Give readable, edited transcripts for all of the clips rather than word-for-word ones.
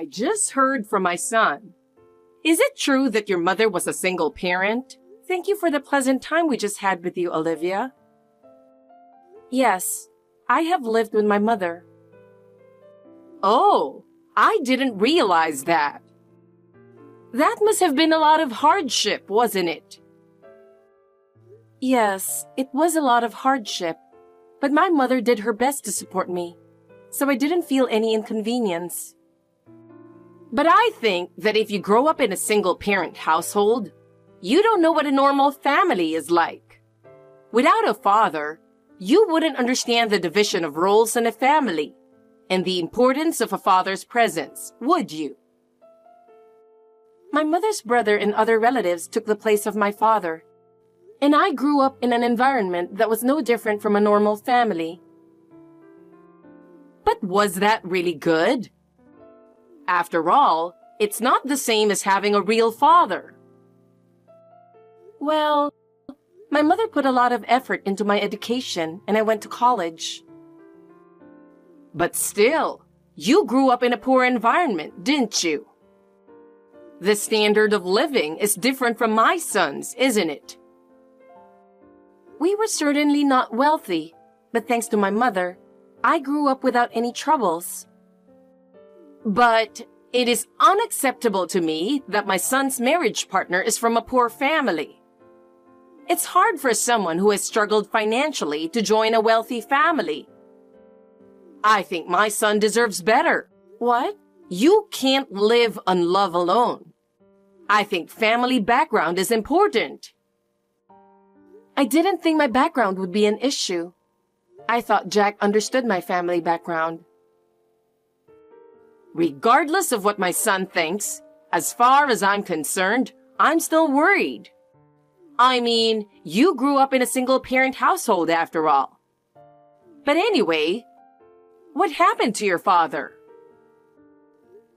I just heard from my son. Is it true that your mother was a single parent? Thank you for the pleasant time we just had with you, Olivia. Yes, I have lived with my mother. Oh, I didn't realize that. That must have been a lot of hardship, wasn't it? Yes, it was a lot of hardship, but my mother did her best to support me, so I didn't feel any inconvenience. But I think that if you grow up in a single-parent household, you don't know what a normal family is like. Without a father, you wouldn't understand the division of roles in a family and the importance of a father's presence, would you? My mother's brother and other relatives took the place of my father, and I grew up in an environment that was no different from a normal family. But was that really good? After all, it's not the same as having a real father. Well, my mother put a lot of effort into my education, and I went to college. But still, you grew up in a poor environment, didn't you? The standard of living is different from my son's, isn't it? We were certainly not wealthy, but thanks to my mother, I grew up without any troubles. But it is unacceptable to me that my son's marriage partner is from a poor family. It's hard for someone who has struggled financially to join a wealthy family. I think my son deserves better. What? You can't live on love alone. I think family background is important. I didn't think my background would be an issue. I thought Jack understood my family background. Regardless of what my son thinks, as far as I'm concerned, I'm still worried. I mean, you grew up in a single-parent household after all. But anyway, what happened to your father?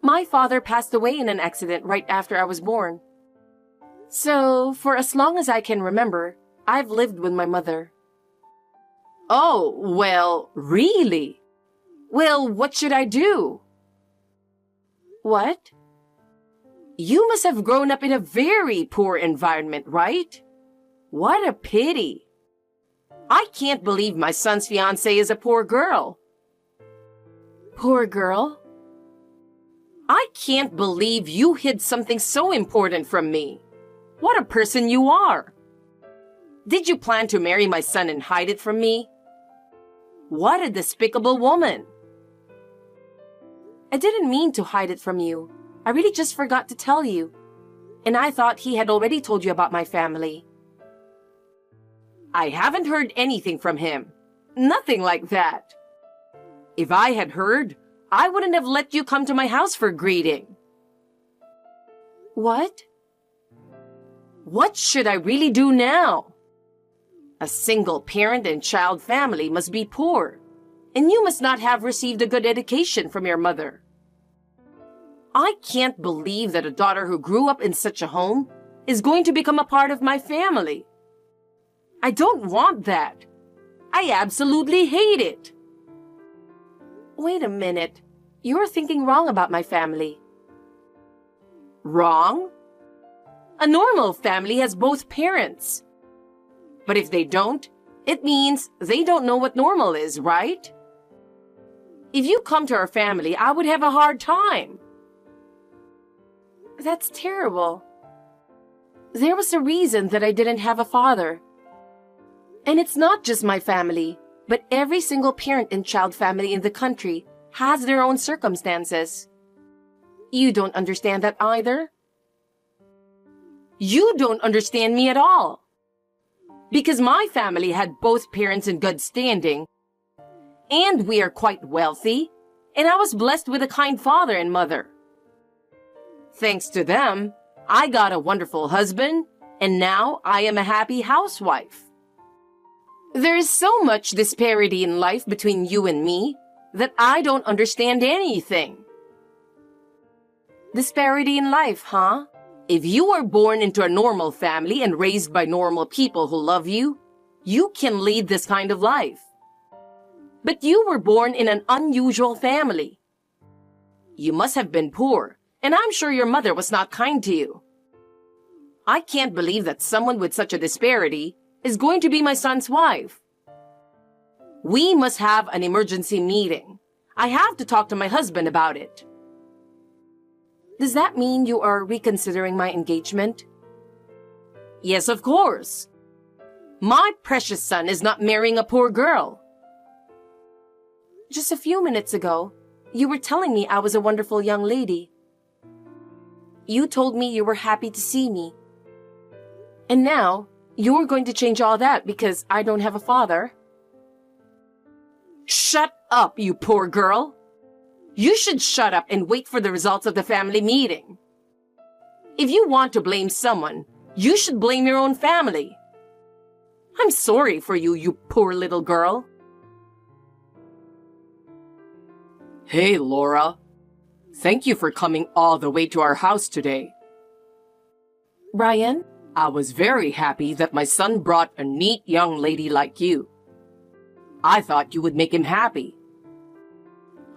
My father passed away in an accident right after I was born. So, for as long as I can remember, I've lived with my mother. Oh, well, really? Well, what should I do? What? You must have grown up in a very poor environment, right? What a pity. I can't believe my son's fiancée is a poor girl. Poor girl? I can't believe you hid something so important from me. What a person you are. Did you plan to marry my son and hide it from me? What a despicable woman. I didn't mean to hide it from you. I really just forgot to tell you. And I thought he had already told you about my family. I haven't heard anything from him. Nothing like that. If I had heard, I wouldn't have let you come to my house for greeting. What? What should I really do now? A single parent and child family must be poor, and you must not have received a good education from your mother. I can't believe that a daughter who grew up in such a home is going to become a part of my family. I don't want that. I absolutely hate it. Wait a minute. You're thinking wrong about my family. Wrong? A normal family has both parents. But if they don't, it means they don't know what normal is, right? If you come to our family, I would have a hard time. That's terrible. There was a reason that I didn't have a father. And it's not just my family, but every single parent and child family in the country has their own circumstances. You don't understand that either? You don't understand me at all. Because my family had both parents in good standing, and we are quite wealthy, and I was blessed with a kind father and mother. Thanks to them, I got a wonderful husband, and now I am a happy housewife. There is so much disparity in life between you and me that I don't understand anything. Disparity in life, huh? If you were born into a normal family and raised by normal people who love you, you can lead this kind of life. But you were born in an unusual family. You must have been poor, and I'm sure your mother was not kind to you. I can't believe that someone with such a disparity is going to be my son's wife. We must have an emergency meeting. I have to talk to my husband about it. Does that mean you are reconsidering my engagement? Yes, of course. My precious son is not marrying a poor girl. Just a few minutes ago, you were telling me I was a wonderful young lady. You told me you were happy to see me. And now, you're going to change all that because I don't have a father. Shut up, you poor girl. You should shut up and wait for the results of the family meeting. If you want to blame someone, you should blame your own family. I'm sorry for you, you poor little girl. Hey, Laura. Thank you for coming all the way to our house today. Ryan, I was very happy that my son brought a neat young lady like you. I thought you would make him happy.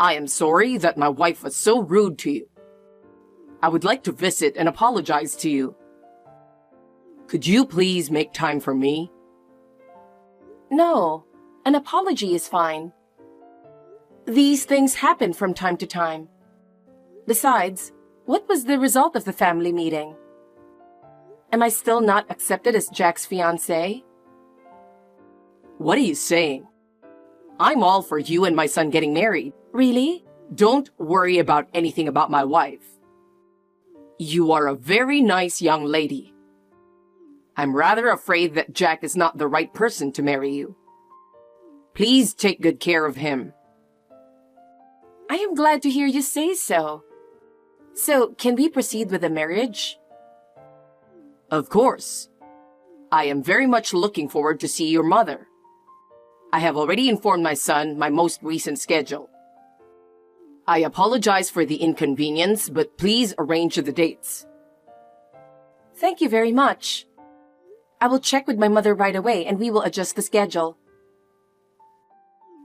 I am sorry that my wife was so rude to you. I would like to visit and apologize to you. Could you please make time for me? No, an apology is fine. These things happen from time to time. Besides, what was the result of the family meeting? Am I still not accepted as Jack's fiancé? What are you saying? I'm all for you and my son getting married. Really? Don't worry about anything about my wife. You are a very nice young lady. I'm rather afraid that Jack is not the right person to marry you. Please take good care of him. I am glad to hear you say so. So, can we proceed with the marriage? Of course. I am very much looking forward to see your mother. I have already informed my son my most recent schedule. I apologize for the inconvenience, but please arrange the dates. Thank you very much. I will check with my mother right away and we will adjust the schedule.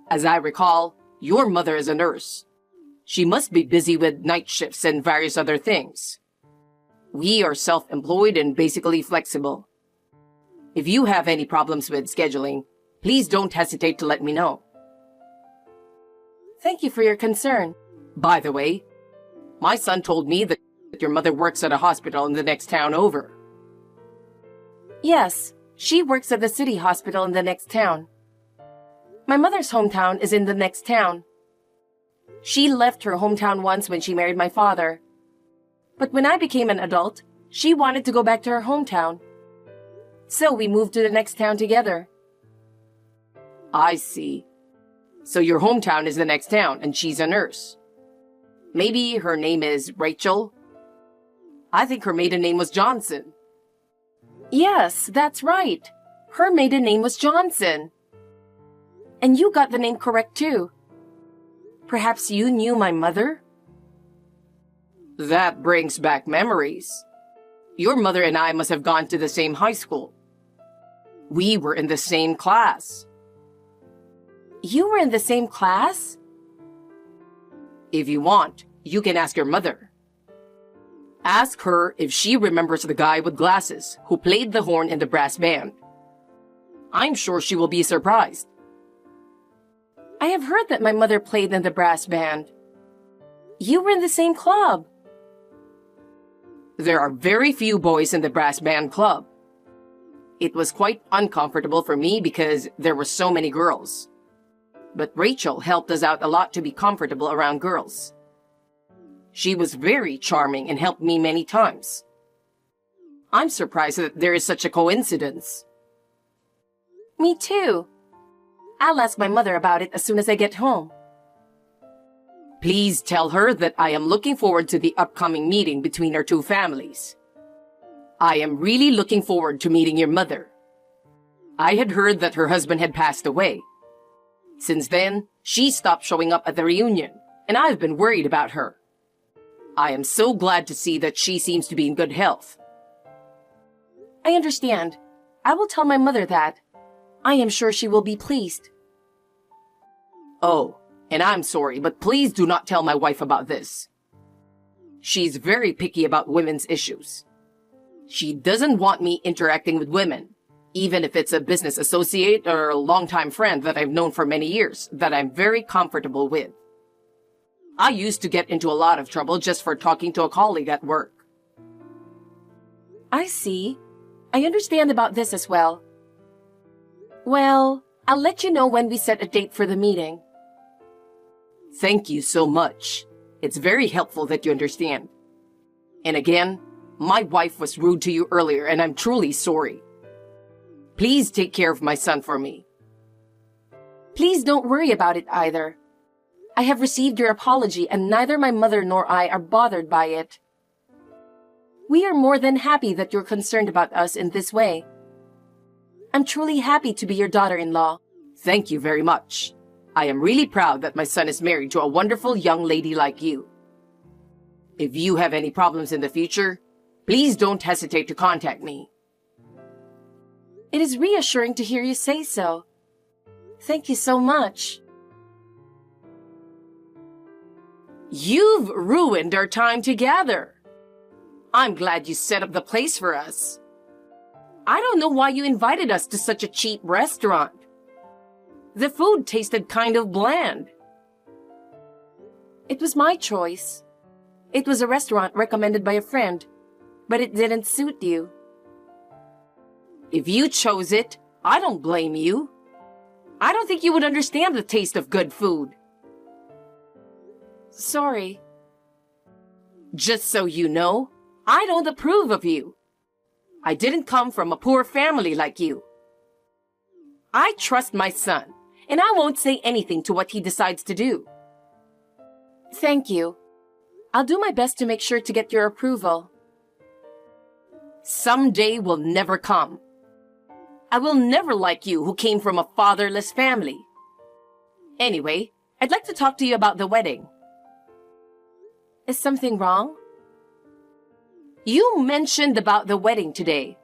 As I recall, your mother is a nurse. She must be busy with night shifts and various other things. We are self-employed and basically flexible. If you have any problems with scheduling, please don't hesitate to let me know. Thank you for your concern. By the way, my son told me that your mother works at a hospital in the next town over. Yes, she works at the city hospital in the next town. My mother's hometown is in the next town. She left her hometown once when she married my father. But when I became an adult, she wanted to go back to her hometown. So we moved to the next town together. I see. So your hometown is the next town and she's a nurse. Maybe her name is Rachel? I think her maiden name was Johnson. Yes, that's right. Her maiden name was Johnson. And you got the name correct too. Perhaps you knew my mother? That brings back memories. Your mother and I must have gone to the same high school. We were in the same class. You were in the same class? If you want, you can ask your mother. Ask her if she remembers the guy with glasses who played the horn in the brass band. I'm sure she will be surprised. I have heard that my mother played in the brass band. You were in the same club. There are very few boys in the brass band club. It was quite uncomfortable for me because there were so many girls. But Rachel helped us out a lot to be comfortable around girls. She was very charming and helped me many times. I'm surprised that there is such a coincidence. Me too. I'll ask my mother about it as soon as I get home. Please tell her that I am looking forward to the upcoming meeting between our two families. I am really looking forward to meeting your mother. I had heard that her husband had passed away. Since then, she stopped showing up at the reunion, and I've been worried about her. I am so glad to see that she seems to be in good health. I understand. I will tell my mother that. I am sure she will be pleased. Oh, and I'm sorry, but please do not tell my wife about this. She's very picky about women's issues. She doesn't want me interacting with women, even if it's a business associate or a longtime friend that I've known for many years that I'm very comfortable with. I used to get into a lot of trouble just for talking to a colleague at work. I see. I understand about this as well. Well, I'll let you know when we set a date for the meeting. Thank you so much. It's very helpful that you understand. And again, my wife was rude to you earlier, and I'm truly sorry. Please take care of my son for me. Please don't worry about it either. I have received your apology, and neither my mother nor I are bothered by it. We are more than happy that you're concerned about us in this way. I'm truly happy to be your daughter-in-law. Thank you very much. I am really proud that my son is married to a wonderful young lady like you. If you have any problems in the future, please don't hesitate to contact me. It is reassuring to hear you say so. Thank you so much. You've ruined our time together. I'm glad you set up the place for us. I don't know why you invited us to such a cheap restaurant. The food tasted kind of bland. It was my choice. It was a restaurant recommended by a friend, but it didn't suit you. If you chose it, I don't blame you. I don't think you would understand the taste of good food. Sorry. Just so you know, I don't approve of you. I didn't come from a poor family like you. I trust my son, and I won't say anything to what he decides to do. Thank you. I'll do my best to make sure to get your approval. Someday will never come. I will never like you who came from a fatherless family. Anyway, I'd like to talk to you about the wedding. Is something wrong? You mentioned about the wedding today.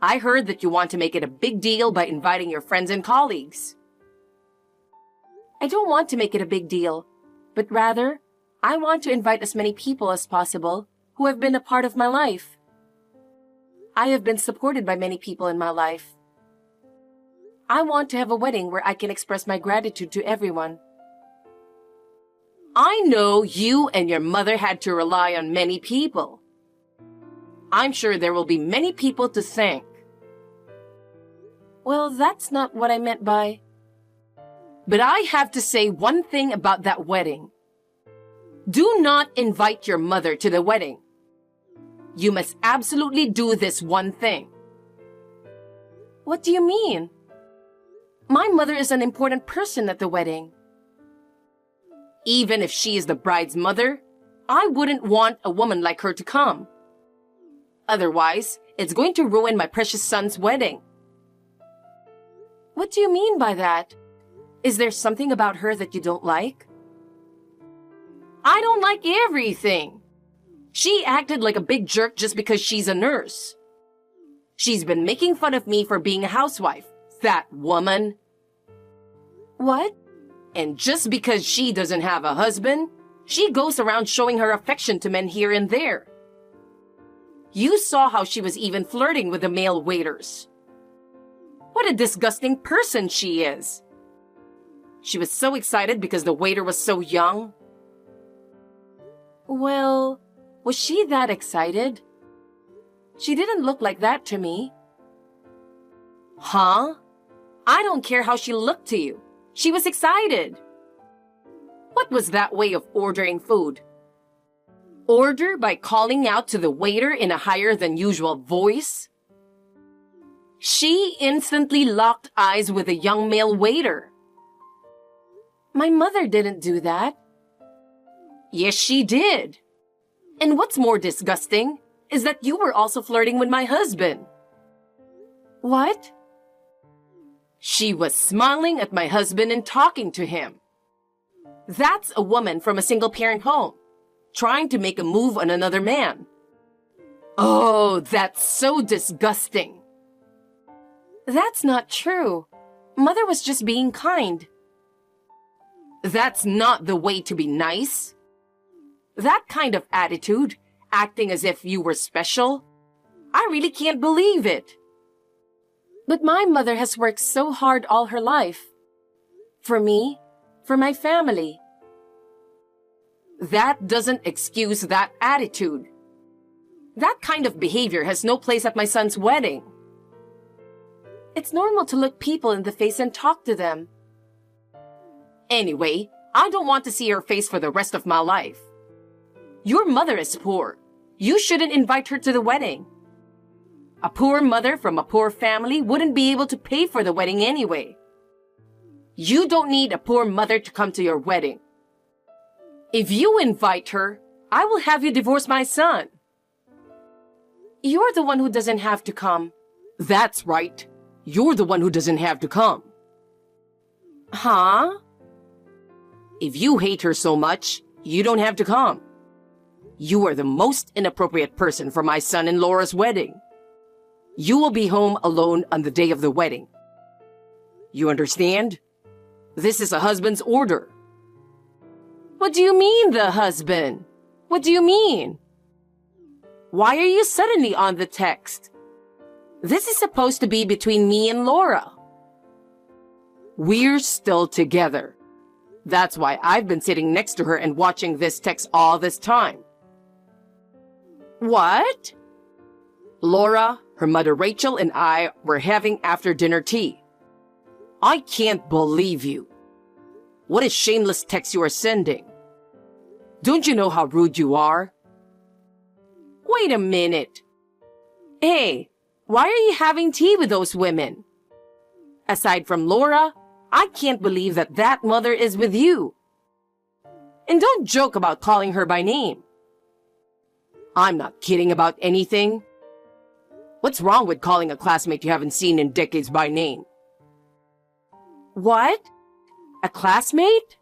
I heard that you want to make it a big deal by inviting your friends and colleagues. I don't want to make it a big deal, but rather, I want to invite as many people as possible who have been a part of my life. I have been supported by many people in my life. I want to have a wedding where I can express my gratitude to everyone. I know you and your mother had to rely on many people. I'm sure there will be many people to thank. Well, that's not what I meant by... But I have to say one thing about that wedding. Do not invite your mother to the wedding. You must absolutely do this one thing. What do you mean? My mother is an important person at the wedding. Even if she is the bride's mother, I wouldn't want a woman like her to come. Otherwise, it's going to ruin my precious son's wedding. What do you mean by that? Is there something about her that you don't like? I don't like everything. She acted like a big jerk just because she's a nurse. She's been making fun of me for being a housewife, that woman. What? And just because she doesn't have a husband, she goes around showing her affection to men here and there. You saw how she was even flirting with the male waiters. What a disgusting person she is. She was so excited because the waiter was so young. Well, was she that excited? She didn't look like that to me. Huh? I don't care how she looked to you. She was excited. What was that way of ordering food? Order by calling out to the waiter in a higher than usual voice? She instantly locked eyes with a young male waiter. My mother didn't do that. Yes, she did. And what's more disgusting is that you were also flirting with my husband. What? She was smiling at my husband and talking to him. That's a woman from a single-parent home, trying to make a move on another man. Oh, that's so disgusting. That's not true. Mother was just being kind. That's not the way to be nice. That kind of attitude, acting as if you were special, I really can't believe it. But my mother has worked so hard all her life. For me, for my family. That doesn't excuse that attitude. That kind of behavior has no place at my son's wedding. It's normal to look people in the face and talk to them. Anyway, I don't want to see her face for the rest of my life. Your mother is poor. You shouldn't invite her to the wedding. A poor mother from a poor family wouldn't be able to pay for the wedding anyway. You don't need a poor mother to come to your wedding. If you invite her, I will have you divorce my son. You're the one who doesn't have to come. That's right. You're the one who doesn't have to come. Huh? If you hate her so much, you don't have to come. You are the most inappropriate person for my son and Laura's wedding. You will be home alone on the day of the wedding. You understand? This is a husband's order. What do you mean, the husband? What do you mean? Why are you suddenly on the text? This is supposed to be between me and Laura. We're still together. That's why I've been sitting next to her and watching this text all this time. What? Laura, her mother Rachel, and I were having after-dinner tea. I can't believe you. What a shameless text you are sending. Don't you know how rude you are? Wait a minute. Hey, why are you having tea with those women? Aside from Laura, I can't believe that that mother is with you. And don't joke about calling her by name. I'm not kidding about anything. What's wrong with calling a classmate you haven't seen in decades by name? What? A classmate?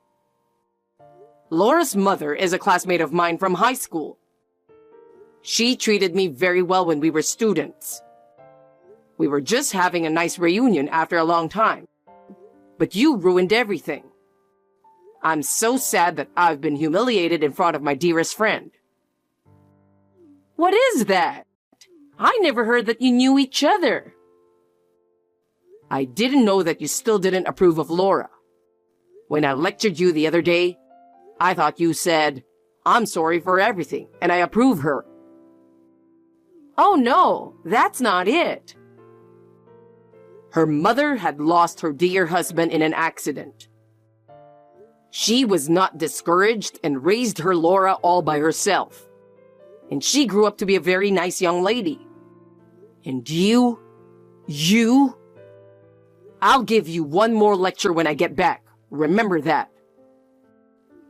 Laura's mother is a classmate of mine from high school. She treated me very well when we were students. We were just having a nice reunion after a long time. But you ruined everything. I'm so sad that I've been humiliated in front of my dearest friend. What is that? I never heard that you knew each other. I didn't know that you still didn't approve of Laura. When I lectured you the other day, I thought you said, "I'm sorry for everything, and I approve her." Oh no, that's not it. Her mother had lost her dear husband in an accident. She was not discouraged and raised her Laura all by herself. And she grew up to be a very nice young lady. And you, I'll give you one more lecture when I get back. Remember that.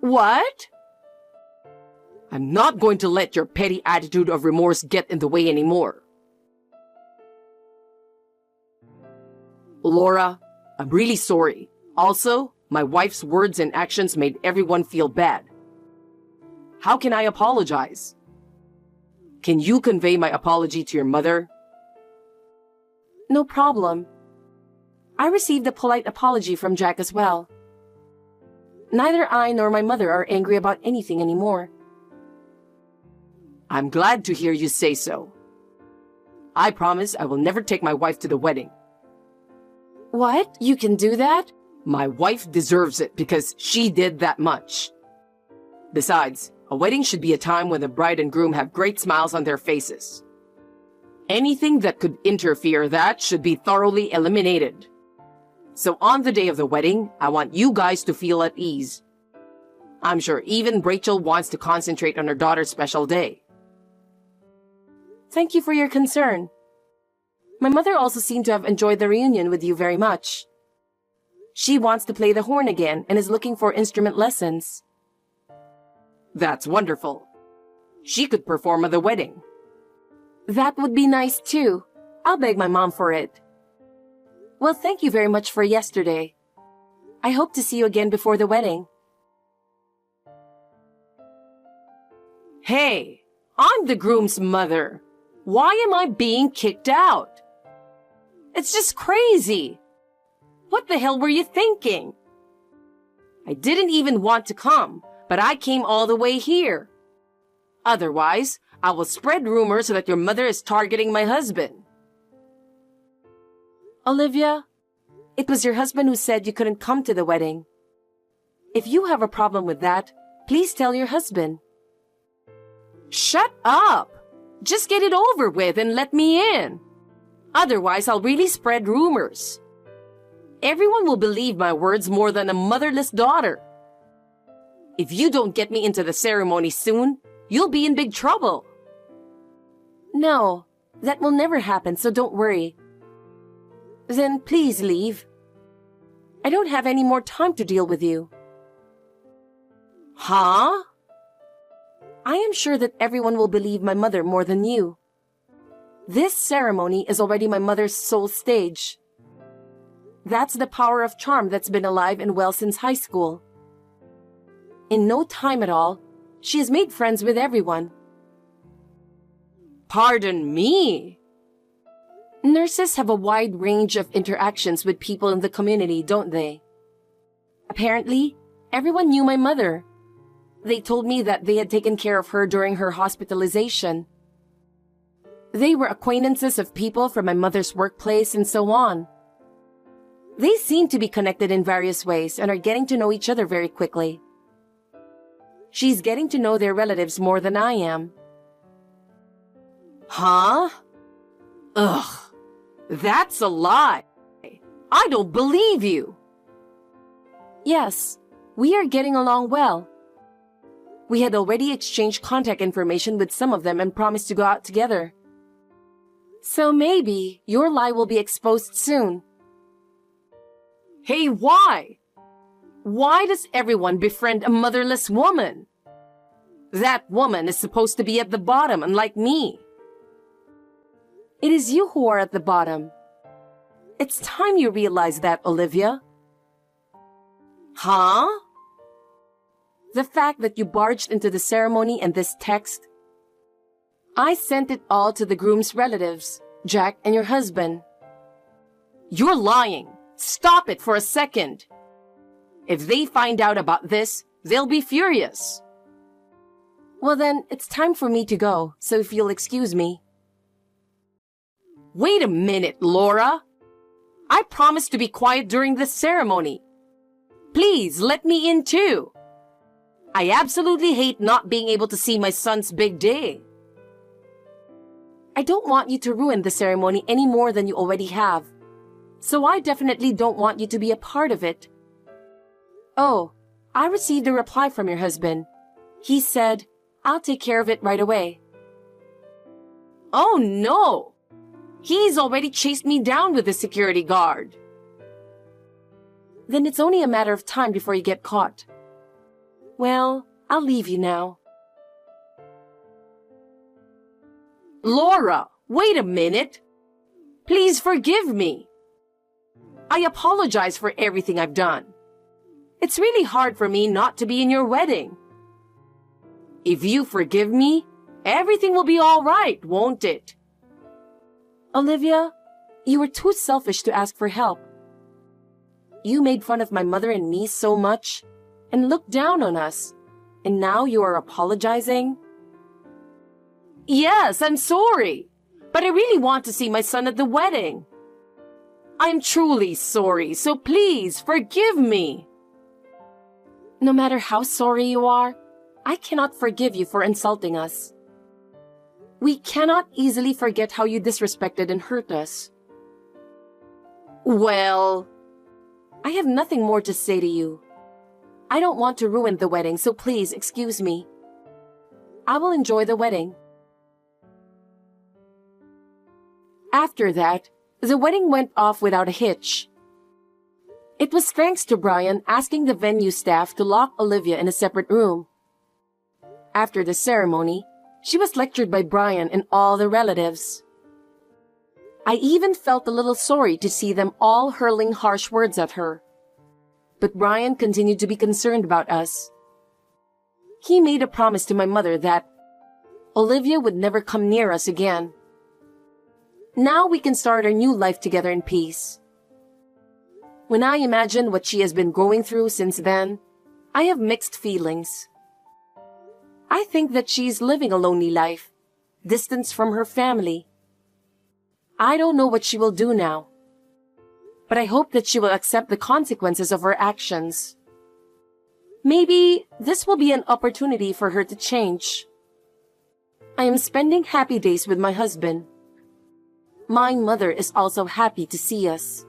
What? I'm not going to let your petty attitude of remorse get in the way anymore. Laura, I'm really sorry. Also, my wife's words and actions made everyone feel bad. How can I apologize? Can you convey my apology to your mother? No problem. I received a polite apology from Jack as well. Neither I nor my mother are angry about anything anymore. I'm glad to hear you say so. I promise I will never take my wife to the wedding. What? You can do that? My wife deserves it because she did that much. Besides, a wedding should be a time when the bride and groom have great smiles on their faces. Anything that could interfere that should be thoroughly eliminated. So on the day of the wedding, I want you guys to feel at ease. I'm sure even Rachel wants to concentrate on her daughter's special day. Thank you for your concern. My mother also seemed to have enjoyed the reunion with you very much. She wants to play the horn again and is looking for instrument lessons. That's wonderful. She could perform at the wedding. That would be nice too. I'll beg my mom for it. Well, thank you very much for yesterday. I hope to see you again before the wedding. Hey, I'm the groom's mother. Why am I being kicked out? It's just crazy. What the hell were you thinking? I didn't even want to come, but I came all the way here. Otherwise, I will spread rumors that your mother is targeting my husband. Olivia, it was your husband who said you couldn't come to the wedding. If you have a problem with that, please tell your husband. Shut up! Just get it over with and let me in. Otherwise, I'll really spread rumors. Everyone will believe my words more than a motherless daughter. If you don't get me into the ceremony soon, you'll be in big trouble. No, that will never happen, so don't worry. Then please leave. I don't have any more time to deal with you. Huh? I am sure that everyone will believe my mother more than you. This ceremony is already my mother's soul stage. That's the power of charm that's been alive and well since high school. In no time at all, she has made friends with everyone. Pardon me? Nurses have a wide range of interactions with people in the community, don't they? Apparently, everyone knew my mother. They told me that they had taken care of her during her hospitalization. They were acquaintances of people from my mother's workplace and so on. They seem to be connected in various ways and are getting to know each other very quickly. She's getting to know their relatives more than I am. Huh? Ugh, that's a lie. I don't believe you. Yes, we are getting along well. We had already exchanged contact information with some of them and promised to go out together. So maybe your lie will be exposed soon. Hey, why? Why does everyone befriend a motherless woman? That woman is supposed to be at the bottom, unlike me. It is you who are at the bottom. It's time you realize that, Olivia. Huh? The fact that you barged into the ceremony and this text. I sent it all to the groom's relatives, Jack and your husband. You're lying. Stop it for a second. If they find out about this, they'll be furious. Well then, it's time for me to go, so if you'll excuse me. Wait a minute, Laura. I promised to be quiet during this ceremony. Please, let me in too. I absolutely hate not being able to see my son's big day. I don't want you to ruin the ceremony any more than you already have. So I definitely don't want you to be a part of it. Oh, I received a reply from your husband. He said, I'll take care of it right away. Oh no! He's already chased me down with the security guard. Then it's only a matter of time before you get caught. Well, I'll leave you now. Laura, wait a minute. Please forgive me. I apologize for everything I've done. It's really hard for me not to be in your wedding. If you forgive me, everything will be all right, won't it? Olivia, you were too selfish to ask for help. You made fun of my mother and me so much and looked down on us, and now you are apologizing? Yes, I'm sorry, but I really want to see my son at the wedding. I'm truly sorry, so please forgive me. No matter how sorry you are, I cannot forgive you for insulting us. We cannot easily forget how you disrespected and hurt us. Well, I have nothing more to say to you. I don't want to ruin the wedding, so please excuse me. I will enjoy the wedding. After that, the wedding went off without a hitch. It was thanks to Brian asking the venue staff to lock Olivia in a separate room. After the ceremony, she was lectured by Brian and all the relatives. I even felt a little sorry to see them all hurling harsh words at her. But Brian continued to be concerned about us. He made a promise to my mother that Olivia would never come near us again. Now we can start our new life together in peace. When I imagine what she has been going through since then, I have mixed feelings. I think that she's living a lonely life, distanced from her family. I don't know what she will do now, but I hope that she will accept the consequences of her actions. Maybe this will be an opportunity for her to change. I am spending happy days with my husband. My mother is also happy to see us.